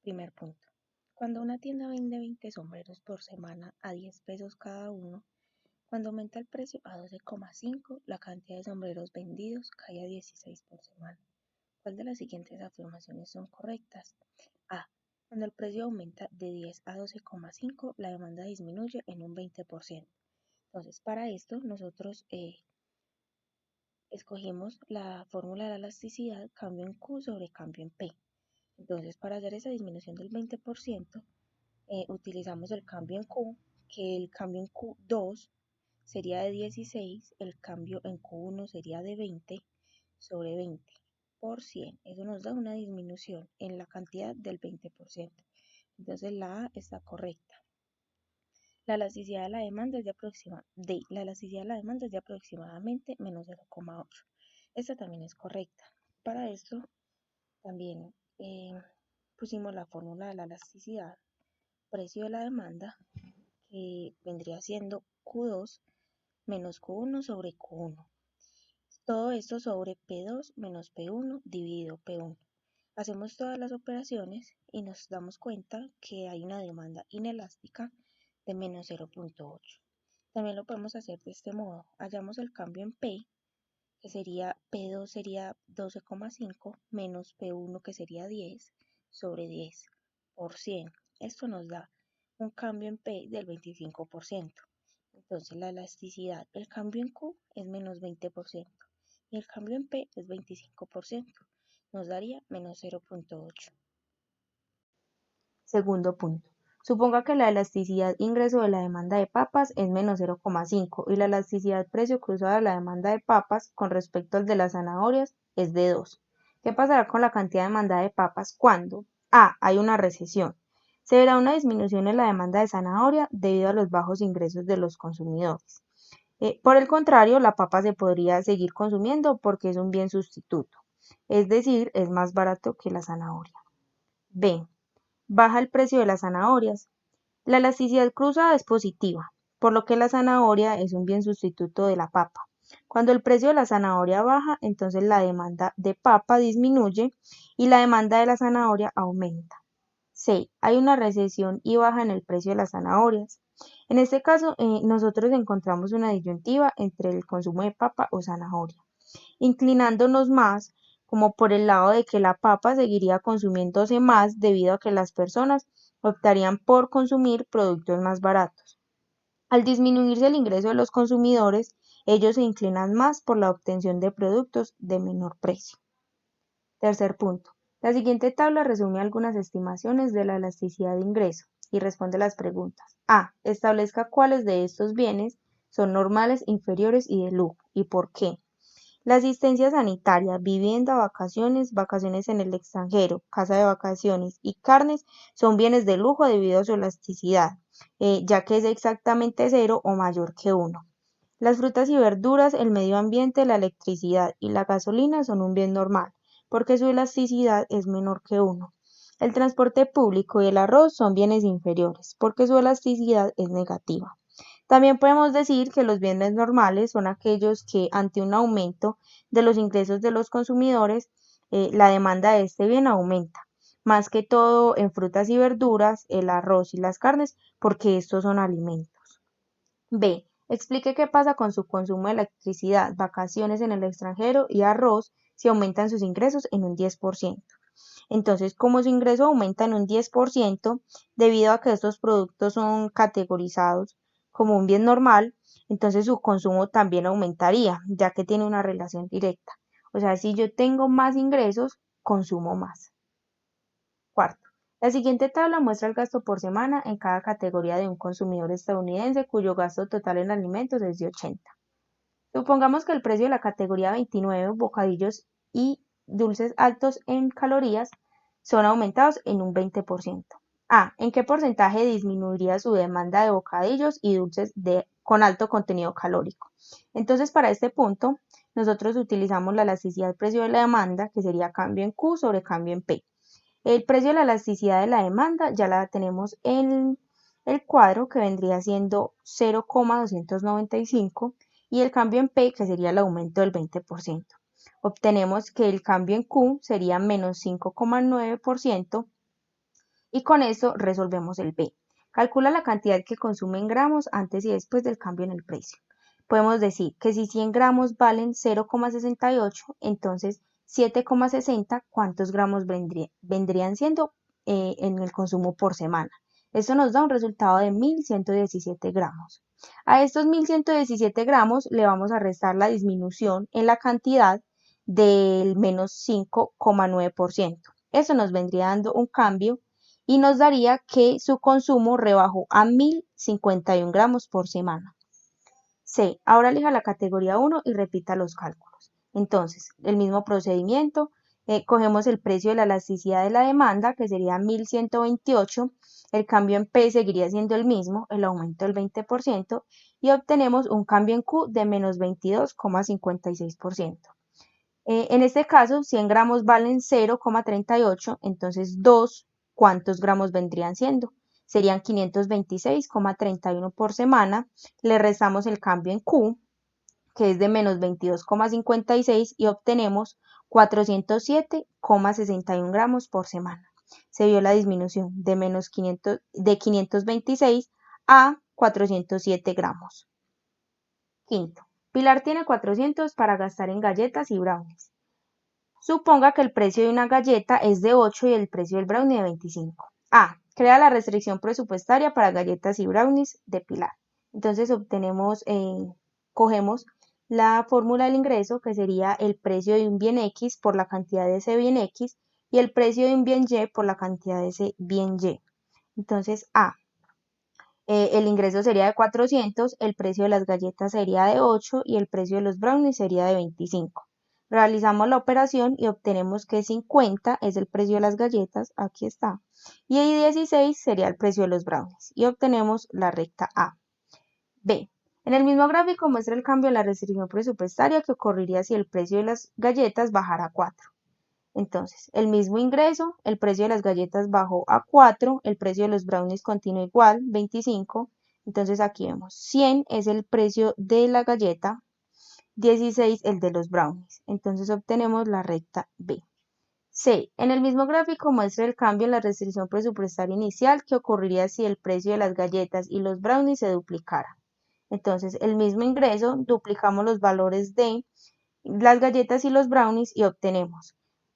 Primer punto. Cuando una tienda vende 20 sombreros por semana a 10 pesos cada uno, cuando aumenta el precio a 12,5, la cantidad de sombreros vendidos cae a 16 por semana. ¿Cuál de las siguientes afirmaciones son correctas? A. Cuando el precio aumenta de 10 a 12,5, la demanda disminuye en un 20%. Entonces, para esto, nosotros escogimos la fórmula de la elasticidad, cambio en Q sobre cambio en P. Entonces, para hacer esa disminución del 20%, utilizamos el cambio en Q, que el cambio en Q2 sería de 16, el cambio en Q1 sería de 20 sobre 20 por 100. Eso nos da una disminución en la cantidad del 20%. Entonces la A está correcta. La elasticidad de la demanda es de aproximadamente menos 0,8. Esta también es correcta. Para esto también pusimos la fórmula de la elasticidad, precio de la demanda, que vendría siendo Q2 menos Q1 sobre Q1. Todo esto sobre P2 menos P1 dividido P1. Hacemos todas las operaciones y nos damos cuenta que hay una demanda inelástica de menos 0,8. También lo podemos hacer de este modo. Hallamos el cambio en P, que sería P2 sería 12,5 menos P1, que sería 10 sobre 10 por 100. Esto nos da un cambio en P del 25%. Entonces la elasticidad, el cambio en Q es menos 20% y el cambio en P es 25%. Nos daría menos 0,8. Segundo punto. Suponga que la elasticidad ingreso de la demanda de papas es menos 0,5 y la elasticidad precio cruzado de la demanda de papas con respecto al de las zanahorias es de 2. ¿Qué pasará con la cantidad demandada de papas cuando A. Hay una recesión? Se verá una disminución en la demanda de zanahoria debido a los bajos ingresos de los consumidores. Por el contrario, la papa se podría seguir consumiendo porque es un bien sustituto, es decir, es más barato que la zanahoria. B. Baja el precio de las zanahorias. La elasticidad cruzada es positiva, por lo que la zanahoria es un bien sustituto de la papa. Cuando el precio de la zanahoria baja, entonces la demanda de papa disminuye y la demanda de la zanahoria aumenta. C. Hay una recesión y baja en el precio de las zanahorias. En este caso, nosotros encontramos una disyuntiva entre el consumo de papa o zanahoria, inclinándonos más como por el lado de que la papa seguiría consumiéndose más debido a que las personas optarían por consumir productos más baratos. Al disminuirse el ingreso de los consumidores, ellos se inclinan más por la obtención de productos de menor precio. Tercer punto. La siguiente tabla resume algunas estimaciones de la elasticidad de ingreso y responde las preguntas. A. Establezca cuáles de estos bienes son normales, inferiores y de lujo y por qué. La asistencia sanitaria, vivienda, vacaciones, vacaciones en el extranjero, casa de vacaciones y carnes son bienes de lujo debido a su elasticidad, ya que es exactamente cero o mayor que 1. Las frutas y verduras, el medio ambiente, la electricidad y la gasolina son un bien normal, porque su elasticidad es menor que 1. El transporte público y el arroz son bienes inferiores, porque su elasticidad es negativa. También podemos decir que los bienes normales son aquellos que ante un aumento de los ingresos de los consumidores, la demanda de este bien aumenta, más que todo en frutas y verduras, el arroz y las carnes, porque estos son alimentos. B. Explique qué pasa con su consumo de electricidad, vacaciones en el extranjero y arroz si aumentan sus ingresos en un 10%. Entonces, como su ingreso aumenta en un 10%, debido a que estos productos son categorizados como un bien normal, entonces su consumo también aumentaría, ya que tiene una relación directa. O sea, si yo tengo más ingresos, consumo más. Cuarto, la siguiente tabla muestra el gasto por semana en cada categoría de un consumidor estadounidense cuyo gasto total en alimentos es de 80. Supongamos que el precio de la categoría 29, bocadillos y dulces altos en calorías, son aumentados en un 20%. A. ¿En qué porcentaje disminuiría su demanda de bocadillos y dulces con alto contenido calórico? Entonces, para este punto, nosotros utilizamos la elasticidad precio de la demanda, que sería cambio en Q sobre cambio en P. El precio de la elasticidad de la demanda ya la tenemos en el cuadro, que vendría siendo 0,295 y el cambio en P, que sería el aumento del 20%. Obtenemos que el cambio en Q sería menos 5,9% Y con esto resolvemos el B. Calcula la cantidad que consume en gramos antes y después del cambio en el precio. Podemos decir que si 100 gramos valen 0,68, entonces 7,60, ¿cuántos gramos vendrían siendo en el consumo por semana? Esto nos da un resultado de 1117 gramos. A estos 1117 gramos le vamos a restar la disminución en la cantidad del menos 5,9%. Eso nos vendría dando un cambio y nos daría que su consumo rebajó a 1051 gramos por semana. C. Ahora elija la categoría 1 y repita los cálculos. Entonces, el mismo procedimiento, cogemos el precio de la elasticidad de la demanda, que sería 1128, el cambio en P seguiría siendo el mismo, el aumento del 20%, y obtenemos un cambio en Q de menos 22,56%. En este caso, 100 gramos valen 0,38, entonces 2, ¿cuántos gramos vendrían siendo? Serían 526,31 por semana. Le restamos el cambio en Q, que es de menos 22,56, y obtenemos 407,61 gramos por semana. Se vio la disminución de 526 a 407 gramos. Quinto, Pilar tiene 400 para gastar en galletas y brownies. Suponga que el precio de una galleta es de 8 y el precio del brownie de 25. A. Crea la restricción presupuestaria para galletas y brownies de Pilar. Entonces cogemos la fórmula del ingreso, que sería el precio de un bien X por la cantidad de ese bien X y el precio de un bien Y por la cantidad de ese bien Y. Entonces A. El ingreso sería de 400, el precio de las galletas sería de 8 y el precio de los brownies sería de 25. Realizamos la operación y obtenemos que 50 es el precio de las galletas, aquí está, y 16 sería el precio de los brownies, y obtenemos la recta A. B. En el mismo gráfico muestra el cambio en la restricción presupuestaria que ocurriría si el precio de las galletas bajara a 4. Entonces, el mismo ingreso, el precio de las galletas bajó a 4, el precio de los brownies continúa igual, 25. Entonces aquí vemos 100 es el precio de la galleta, 16 el de los brownies. Entonces obtenemos la recta B. C. En el mismo gráfico muestra el cambio en la restricción presupuestaria inicial que ocurriría si el precio de las galletas y los brownies se duplicara. Entonces, el mismo ingreso, duplicamos los valores de las galletas y los brownies y obtenemos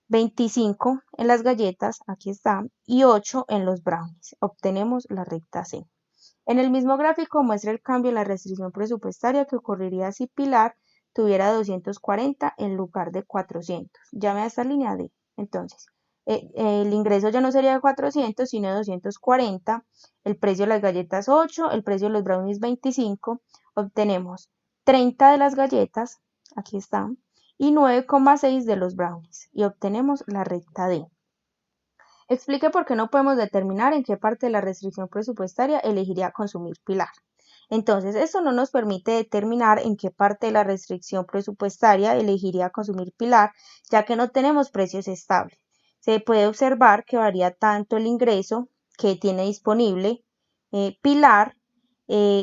25 en las galletas, aquí está, y 8 en los brownies. Obtenemos la recta C. En el mismo gráfico muestra el cambio en la restricción presupuestaria que ocurriría si Pilar tuviera 240 en lugar de 400. Llame a esta línea D. Entonces, el ingreso ya no sería de 400, sino de 240. El precio de las galletas 8, el precio de los brownies 25. Obtenemos 30 de las galletas, aquí están, y 9,6 de los brownies, y obtenemos la recta D. Explique por qué no podemos determinar en qué parte de la restricción presupuestaria elegiría consumir Pilar. Entonces, esto no nos permite determinar en qué parte de la restricción presupuestaria elegiría consumir Pilar, ya que no tenemos precios estables. Se puede observar que varía tanto el ingreso que tiene disponible Pilar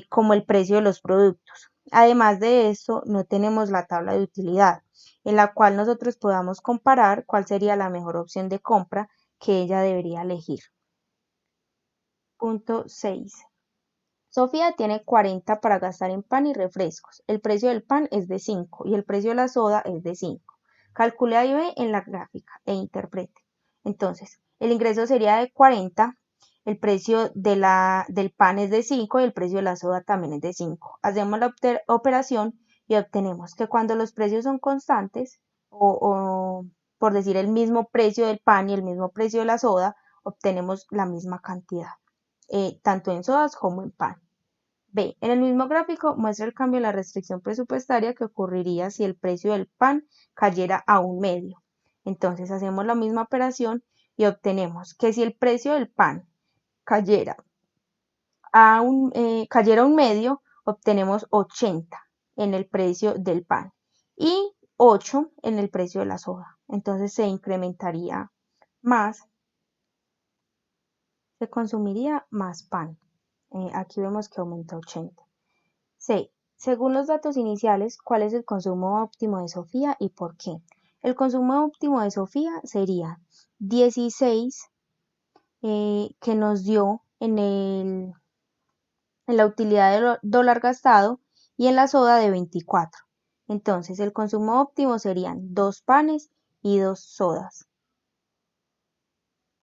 como el precio de los productos. Además de esto, no tenemos la tabla de utilidad, en la cual nosotros podamos comparar cuál sería la mejor opción de compra que ella debería elegir. Punto 6. Sofía tiene 40 para gastar en pan y refrescos. El precio del pan es de 5 y el precio de la soda es de 5. Calcule A y B en la gráfica e interprete. Entonces, el ingreso sería de 40, el precio del pan es de 5 y el precio de la soda también es de 5. Hacemos la operación y obtenemos que cuando los precios son constantes, o por decir el mismo precio del pan y el mismo precio de la soda, obtenemos la misma cantidad, tanto en sodas como en pan. B. En el mismo gráfico muestra el cambio en la restricción presupuestaria que ocurriría si el precio del pan cayera a un medio. Entonces hacemos la misma operación y obtenemos que si el precio del pan cayera a un medio, obtenemos 80 en el precio del pan y 8 en el precio de la soda. Entonces se incrementaría más, se consumiría más pan. Aquí vemos que aumenta 80. C. Según los datos iniciales, ¿cuál es el consumo óptimo de Sofía y por qué? El consumo óptimo de Sofía sería 16 que nos dio en la utilidad del dólar gastado y en la soda de 24. Entonces el consumo óptimo serían 2 panes y 2 sodas.